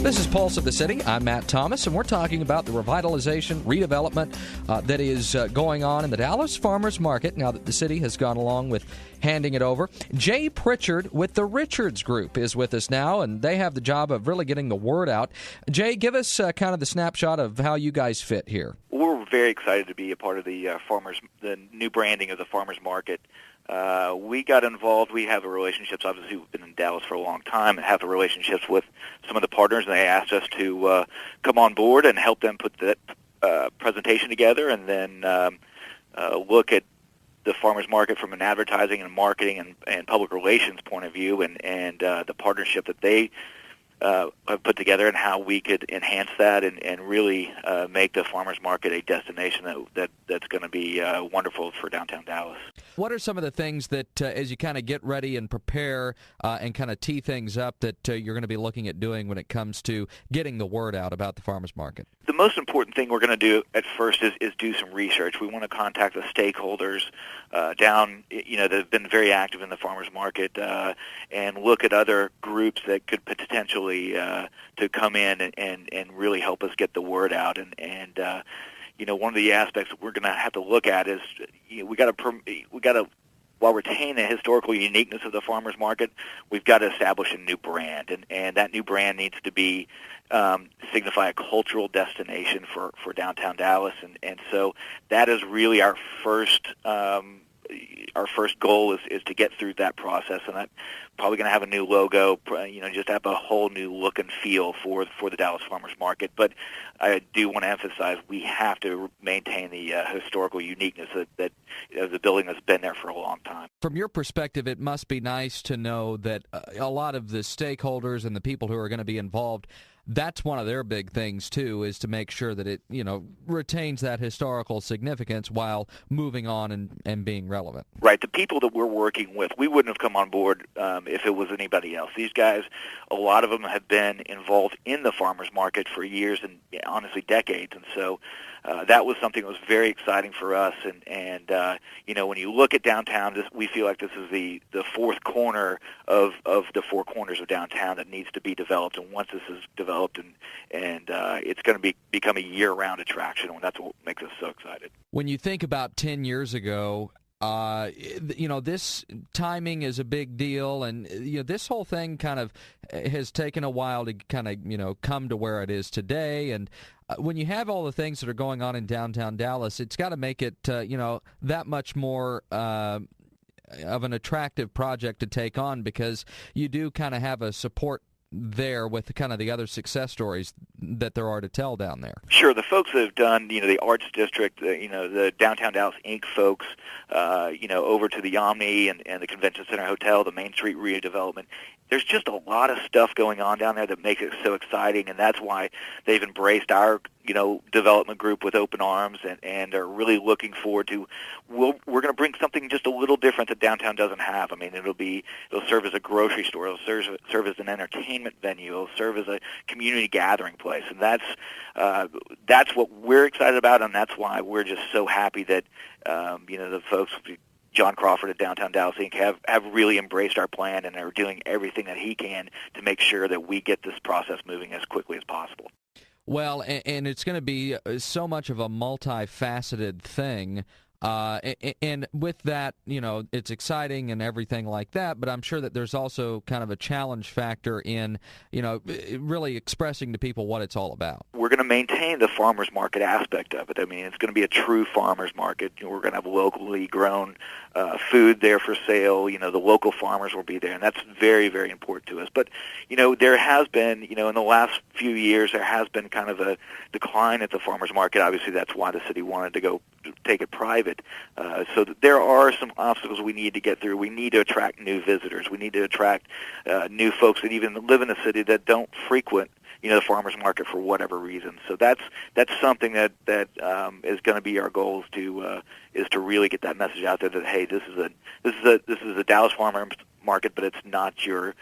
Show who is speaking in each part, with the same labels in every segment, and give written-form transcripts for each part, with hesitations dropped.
Speaker 1: This is Pulse of the City. I'm Matt Thomas, and we're talking about the revitalization, redevelopment that is going on in the Dallas Farmers Market now that the city has gone along with handing it over. Jay Pritchard with the Richards Group is with us now, and they have the job of really getting the word out. Jay, give us kind of the snapshot of how you guys fit here.
Speaker 2: We're very excited to be a part of the the new branding of the Farmers Market. We got involved. We have the relationships. Obviously, we've been in Dallas for a long time and have the relationships with some of the partners, and they asked us to come on board and help them put that presentation together and then look at the farmers market from an advertising and marketing and public relations point of view, and the partnership that they have put together and how we could enhance that and really make the farmers market a destination that's going to be wonderful for downtown Dallas.
Speaker 1: What are some of the things that, as you kind of get ready and prepare and kind of tee things up, that you're going to be looking at doing when it comes to getting the word out about the farmers market?
Speaker 2: The most important thing we're going to do at first is do some research. We want to contact the stakeholders that have been very active in the farmers market and look at other groups that could potentially to come in and really help us get the word out. And one of the aspects that we're going to have to look at is we got to while retaining the historical uniqueness of the farmers market, we've got to establish a new brand, and that new brand needs to be signify a cultural destination for downtown Dallas, and so that is really our first goal is to get through that process, and that's probably going to have a new logo, just have a whole new look and feel for the Dallas Farmers Market. But I do want to emphasize we have to maintain the historical uniqueness that the building has been there for a long time.
Speaker 1: From your perspective, it must be nice to know that a lot of the stakeholders and the people who are going to be involved, that's one of their big things, too, is to make sure that it, retains that historical significance while moving on and being relevant.
Speaker 2: Right. The people that we're working with, we wouldn't have come on board if it was anybody else. These guys, a lot of them have been involved in the farmers market for years and honestly decades, and so that was something that was very exciting for us. And when you look at downtown, we feel like this is the fourth corner of the four corners of downtown that needs to be developed. And once this is developed, and it's going to become a year-round attraction, and that's what makes us so excited.
Speaker 1: When you think about 10 years ago, this timing is a big deal, and this whole thing kind of has taken a while to kind of come to where it is today. And when you have all the things that are going on in downtown Dallas, it's got to make it that much more of an attractive project to take on, because you do kind of have a support there with kind of the other success stories that there are to tell down there.
Speaker 2: Sure, the folks that have done, the Arts District, the Downtown Dallas Inc. folks, over to the Omni and the Convention Center Hotel, the Main Street redevelopment. There's just a lot of stuff going on down there that makes it so exciting, and that's why they've embraced our, development group with open arms and are really looking forward to. We're going to bring something just a little different that downtown doesn't have. I mean, it'll serve as a grocery store. It'll serve as an entertainment venue. It'll serve as a community gathering place, and that's what we're excited about, and that's why we're just so happy that the folks. John Crawford at Downtown Dallas Inc. have really embraced our plan and are doing everything that he can to make sure that we get this process moving as quickly as possible.
Speaker 1: Well, and it's going to be so much of a multifaceted thing. And with that, it's exciting and everything like that, but I'm sure that there's also kind of a challenge factor in, really expressing to people what it's all about.
Speaker 2: We're going to maintain the farmers market aspect of it. I mean, it's going to be a true farmers market. We're going to have locally grown food there for sale. The local farmers will be there, and that's very, very important to us. But, there has been, in the last few years, there has been kind of a decline at the farmers market. Obviously, that's why the city wanted to go take it private. So there are some obstacles we need to get through. We need to attract new visitors. We need to attract new folks that even live in the city that don't frequent, the farmers market for whatever reason. So that's something that is going to be our goal is to really get that message out there that, hey, this is a Dallas farmers market, but it's not your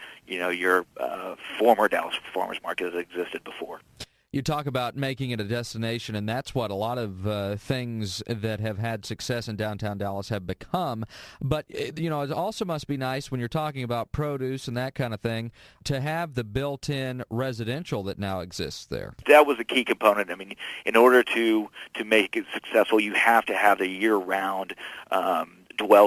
Speaker 2: former Dallas farmers market that existed before.
Speaker 1: You talk about making it a destination, and that's what a lot of things that have had success in downtown Dallas have become. But, it also must be nice when you're talking about produce and that kind of thing to have the built-in residential that now exists there.
Speaker 2: That was a key component. I mean, in order to make it successful, you have to have the year-round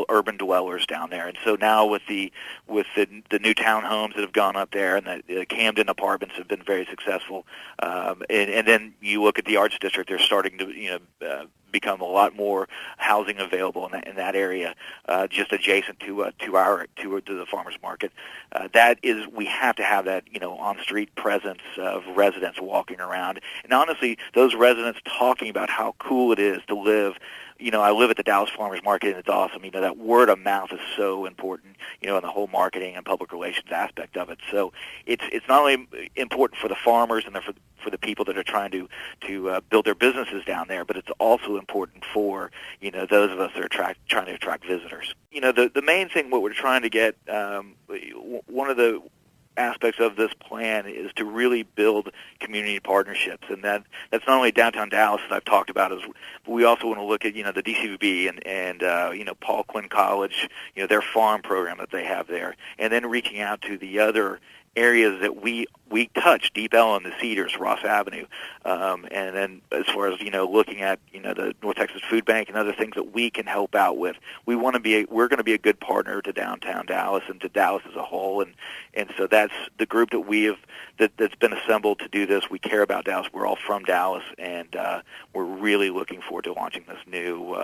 Speaker 2: urban dwellers down there. And so now with the new townhomes that have gone up there, and the Camden apartments have been very successful, and then you look at the Arts District, they're starting to become a lot more housing available in that area, just adjacent to the farmers market. We have to have that on street presence of residents walking around, and honestly, those residents talking about how cool it is to live. I live at the Dallas Farmers Market, and it's awesome. That word of mouth is so important, in the whole marketing and public relations aspect of it. So it's not only important for the farmers and for the people that are trying to build their businesses down there, but it's also important for those of us that are trying to attract visitors. The main thing, what we're trying to get, one of the aspects of this plan is to really build community partnerships, and that's not only downtown Dallas, as I've talked about, but we also want to look at the DCVB and Paul Quinn College, their farm program that they have there, and then reaching out to the other areas that we touch, Deep Ellum, the Cedars, Ross Avenue, and then as far as looking at the North Texas Food Bank and other things that we can help out with. We're going to be a good partner to downtown Dallas and to Dallas as a whole, and so that's the group that's been assembled to do this. We care about Dallas. We're all from Dallas, and we're really looking forward to launching this new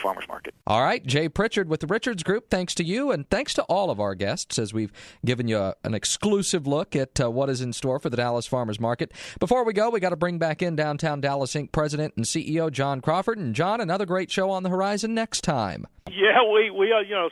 Speaker 2: farmers market.
Speaker 3: All right, Jay Pritchard with the Richards Group. Thanks to you, and thanks to all of our guests as we've given you an exclusive look at what is in store for the Dallas Farmers Market. Before we go, we got to bring back in Downtown Dallas Inc. President and CEO John Crawford. And John, another great show on the horizon next time.
Speaker 4: Yeah, we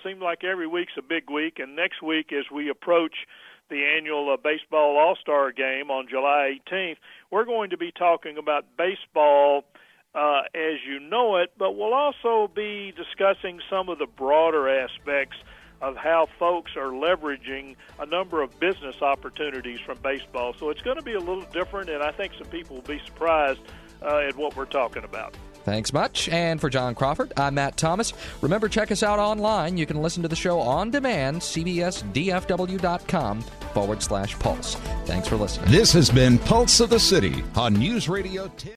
Speaker 4: seem like every week's a big week, and next week as we approach the annual baseball All-Star game on July 18th, we're going to be talking about baseball as you know it, but we'll also be discussing some of the broader aspects of how folks are leveraging a number of business opportunities from baseball. So it's going to be a little different, and I think some people will be surprised at what we're talking about.
Speaker 3: Thanks much. And for John Crawford, I'm Matt Thomas. Remember, check us out online. You can listen to the show on demand, cbsdfw.com/Pulse. Thanks for listening.
Speaker 5: This has been Pulse of the City on News Radio 10.